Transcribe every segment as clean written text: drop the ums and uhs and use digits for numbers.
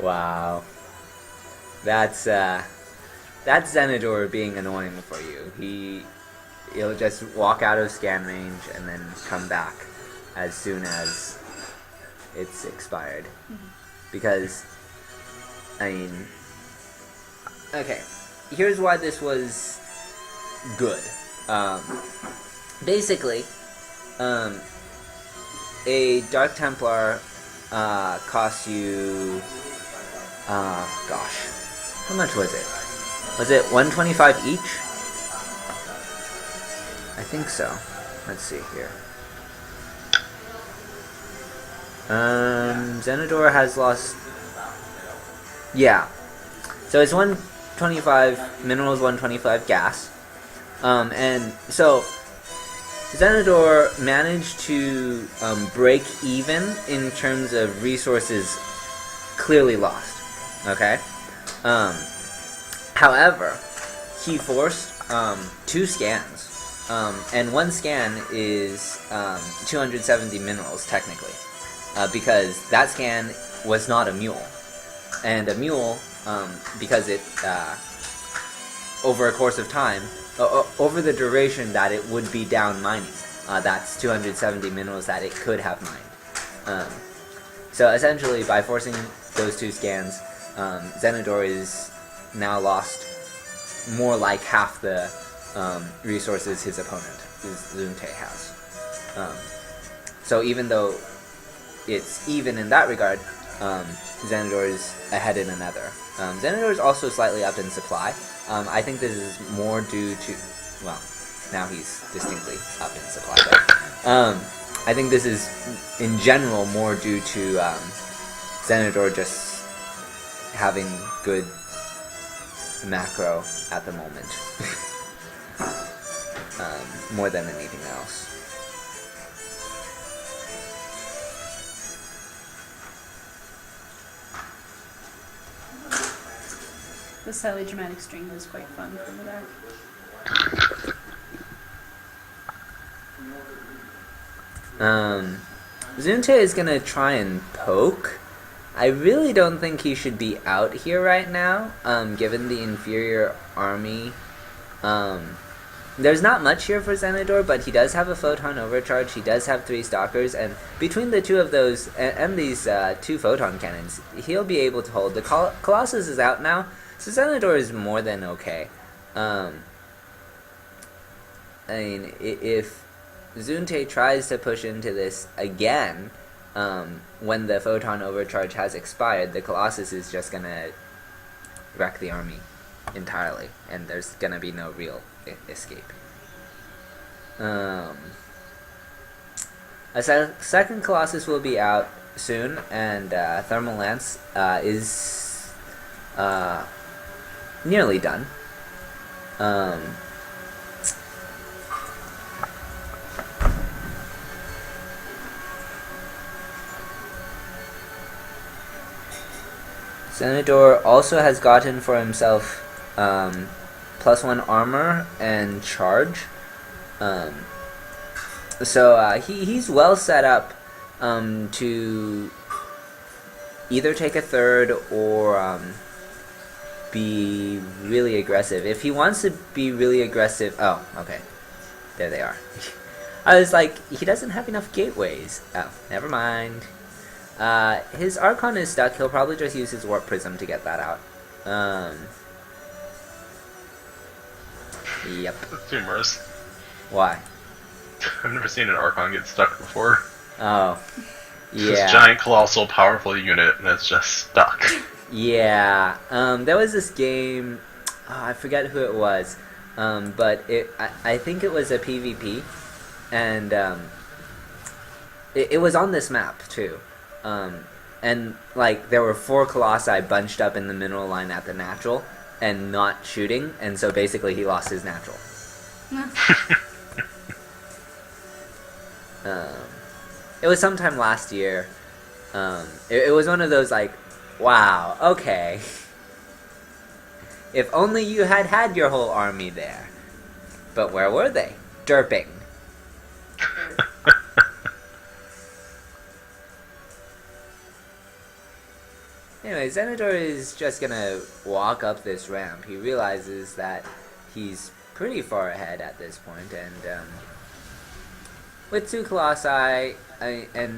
Wow. That's Zenidor being annoying for you. He'll just walk out of scan range and then come back as soon as it's expired. Because, I mean, okay, here's why this was good. Basically, a Dark Templar costs you, gosh, how much was it? Was it 125 each? I think so. Let's see here. Zenidor has lost... Yeah. So it's 125 minerals, 125 gas. And so Zenidor managed to break even in terms of resources clearly lost. Okay? However, he forced 2 scans. And 1 scan is 270 minerals, technically. Because that scan was not a mule. And a mule, because it, over a course of time, over the duration that it would be down mining, that's 270 minerals that it could have mined. So essentially, by forcing those 2 scans, Zenidor is now lost more like half the resources his opponent, Zunte, has. So even though it's even in that regard, Zenidor is ahead in another. Zenidor is also slightly up in supply. I think this is more due to, well, now he's distinctly up in supply, but I think this is in general more due to Zenidor just having good macro at the moment, more than anything else. The slightly dramatic string was quite fun from the back. Zunte is gonna try and poke. I really don't think he should be out here right now, given the inferior army. There's not much here for Zenidor, but he does have a Photon Overcharge, he does have 3 Stalkers, and between the 2 of those, and these 2 Photon Cannons, he'll be able to hold. The Colossus is out now, so Zenidor is more than okay. I mean, if Zunte tries to push into this again, when the Photon Overcharge has expired, the Colossus is just gonna wreck the army entirely, and there's gonna be no real escape. A second Colossus will be out soon, and Thermal Lance is nearly done. Zenidor also has gotten for himself +1 armor and charge. So he's well set up to either take a third or be really aggressive. If he wants to be really aggressive... Oh, okay. There they are. I was like, he doesn't have enough gateways. Oh, never mind. His Archon is stuck. He'll probably just use his Warp Prism to get that out. Yep. That's humorous. Why? I've never seen an Archon get stuck before. Oh. It's Yeah. this giant, colossal, powerful unit, and it's just stuck. Yeah. There was this game... Oh, I forget who it was. But I think it was a PvP. And it was on this map, too. And, like, there were 4 Colossi bunched up in the mineral line at the natural and not shooting, and so basically he lost his natural. It was sometime last year. It was one of those, like, wow, okay. If only you had had your whole army there. But where were they? Derping. Anyway, Zenithor is just gonna walk up this ramp. He realizes that he's pretty far ahead at this point, and with 2 Colossi and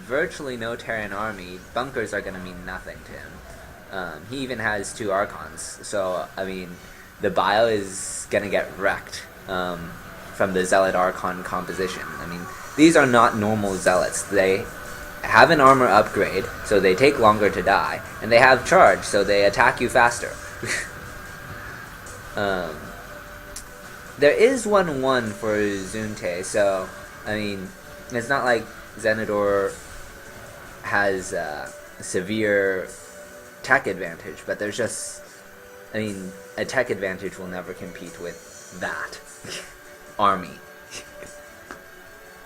virtually no Terran army, bunkers are gonna mean nothing to him. He even has 2 Archons, so I mean, the bio is gonna get wrecked from the Zealot Archon composition. I mean, these are not normal Zealots. They have an armor upgrade, so they take longer to die, and they have charge, so they attack you faster. There is 1-1 for Zunte, so, I mean, it's not like Zenithor has severe tech advantage, but there's just, I mean, a tech advantage will never compete with that army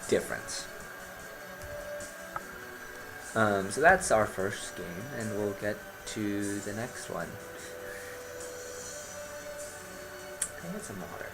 difference. So that's our first game, and we'll get to the next one. I need some water.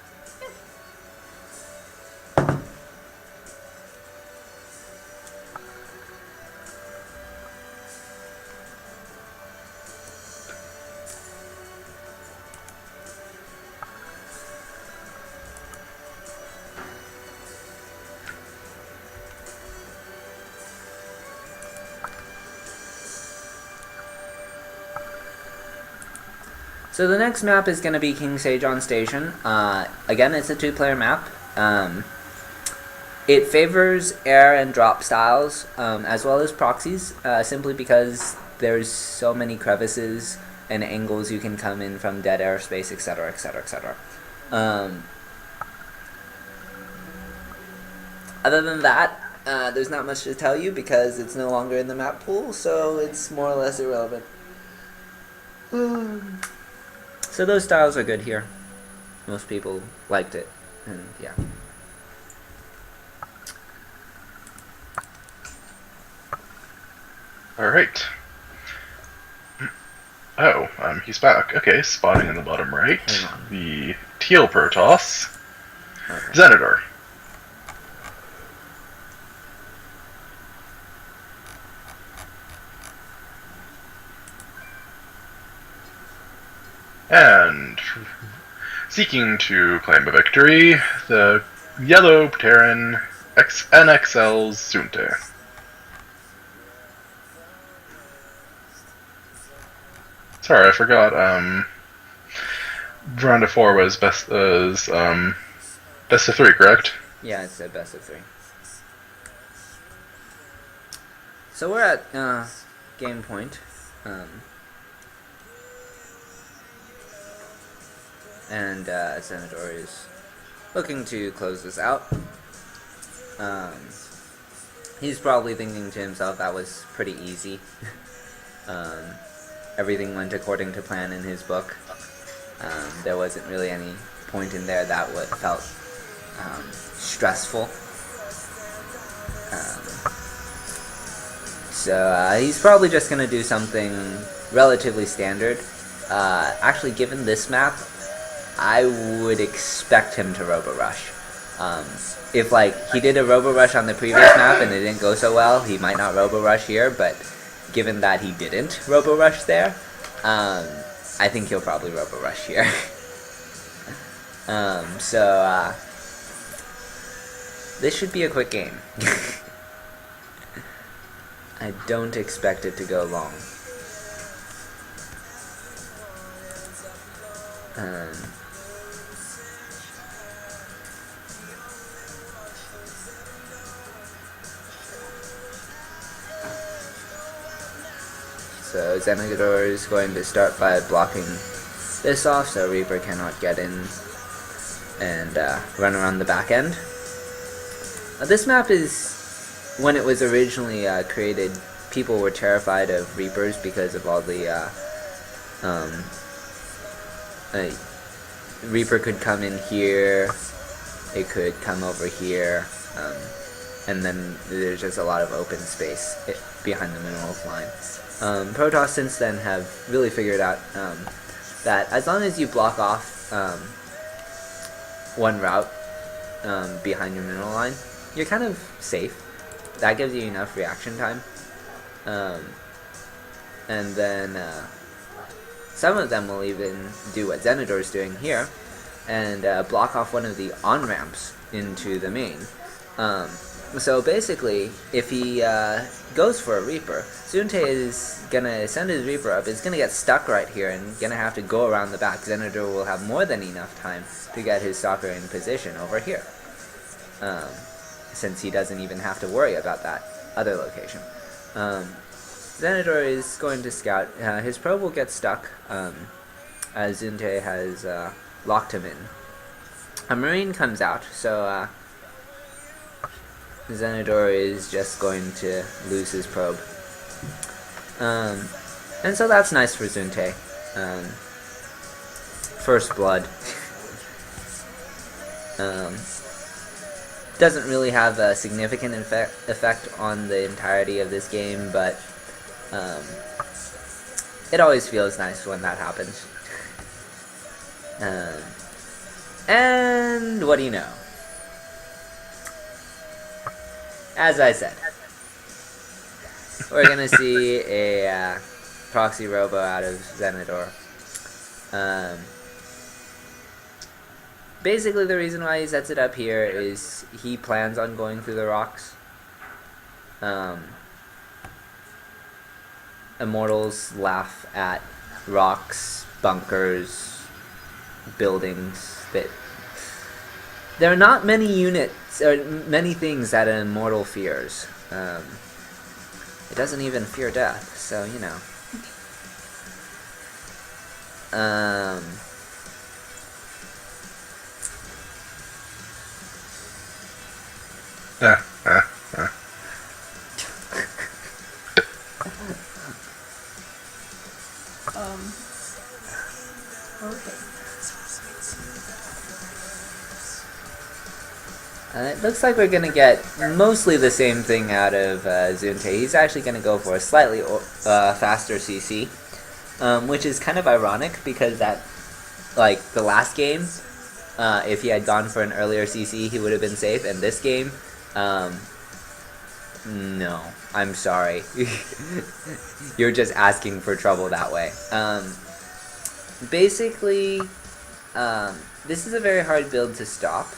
So the next map is going to be King Sejon Station. Again, it's a 2-player map. It favors air and drop styles, as well as proxies, simply because there's so many crevices and angles you can come in from dead airspace, etc., etc., etc. Other than that, there's not much to tell you because it's no longer in the map pool, so it's more or less irrelevant. So those styles are good here. Most people liked it, and yeah. Alright. Oh, he's back. Okay, spotting in the bottom right. The teal Protoss. Okay. Zenithor. And seeking to claim a victory, the yellow Terran NXL's Zunte. Sorry, I forgot. Round of 4 was best of 3, correct? Yeah, it's a best of 3. So we're at game point. And Zenithor is looking to close this out. He's probably thinking to himself that was pretty easy. Everything went according to plan in his book. There wasn't really any point in there that felt stressful. So he's probably just going to do something relatively standard. Actually, given this map, I would expect him to Robo-Rush. If, like, he did a Robo-Rush on the previous map and it didn't go so well, he might not Robo-Rush here, but given that he didn't Robo-Rush there, I think he'll probably Robo-Rush here. This should be a quick game. I don't expect it to go long. So Zenithor is going to start by blocking this off so Reaper cannot get in and run around the back end. This map is, when it was originally created, people were terrified of Reapers because of all the Reaper could come in here, it could come over here, and then there's just a lot of open space behind the minerals line. Protoss since then have really figured out that as long as you block off one route behind your mineral line, you're kind of safe. That gives you enough reaction time. and then some of them will even do what Zenidor is doing here, and block off one of the on-ramps into the main. So basically, if he goes for a Reaper, Zunte is gonna send his Reaper up, is gonna get stuck right here and gonna have to go around the back. Zenidor will have more than enough time to get his Stalker in position over here, since he doesn't even have to worry about that other location. Zenidor is going to scout. His probe will get stuck, as Zunte has locked him in. A Marine comes out, so Zenidor is just going to lose his probe. And so that's nice for Zunte. First blood. Doesn't really have a significant effect on the entirety of this game, but it always feels nice when that happens. And what do you know? As I said, we're gonna see a proxy robo out of Zenidor. Basically, the reason why he sets it up here is he plans on going through the rocks. Immortals laugh at rocks, bunkers, buildings. That there are not many units or many things that an immortal fears. It doesn't even fear death, so you know. Okay. It looks like we're gonna get mostly the same thing out of Zunte. He's actually gonna go for a slightly faster CC, which is kind of ironic because that, like the last game, if he had gone for an earlier CC, he would have been safe. And this game, no, I'm sorry, you're just asking for trouble that way. Basically, this is a very hard build to stop.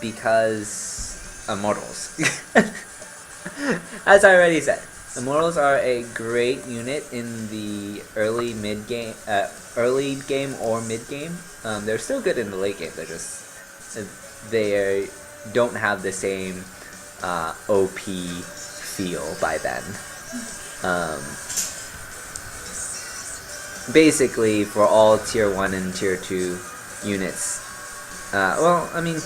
Because Immortals. As I already said, Immortals are a great unit in the early game or mid game. They're still good in the late game. They're just they don't have the same OP feel by then. Basically, for all tier 1 and tier 2 units. Well, I mean,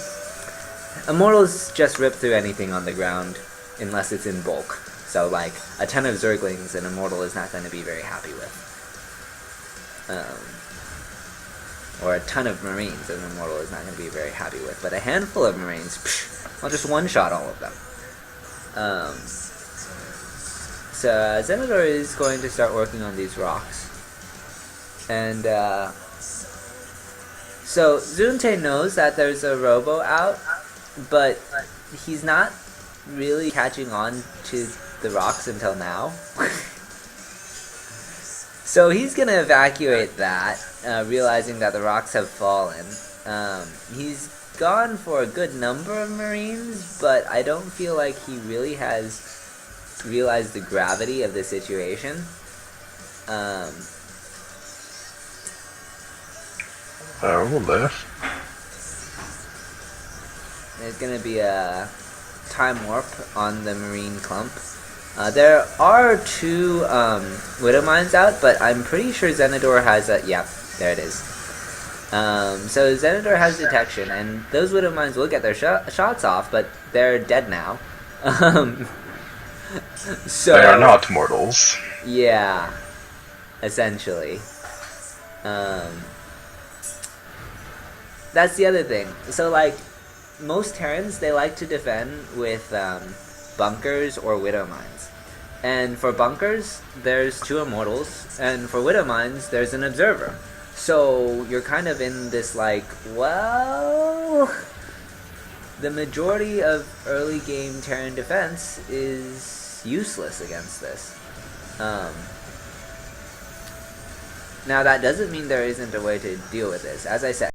Immortals just rip through anything on the ground, unless it's in bulk. So, like, a ton of Zerglings an Immortal is not going to be very happy with. Or a ton of Marines an Immortal is not going to be very happy with. But a handful of Marines, I'll just one-shot all of them. So, Zenidor is going to start working on these rocks. And, so, Zunte knows that there's a robo out, but he's not really catching on to the rocks until now. So he's going to evacuate that, realizing that the rocks have fallen. He's gone for a good number of Marines, but I don't feel like he really has realized the gravity of the situation. There's going to be a time warp on the Marine clump. There are 2 Widow Mines out, but I'm pretty sure Zenidor has a... Yeah, there it is. So Zenidor has detection, and those Widow Mines will get their shots off, but they're dead now. So they are not mortals. Yeah, essentially. That's the other thing. So, like, most Terrans, they like to defend with bunkers or Widow Mines. And for bunkers, there's 2 Immortals, and for Widow Mines, there's an Observer. So, you're kind of in this, like, well... The majority of early game Terran defense is is useless against this. Now that doesn't mean there isn't a way to deal with this. As I said,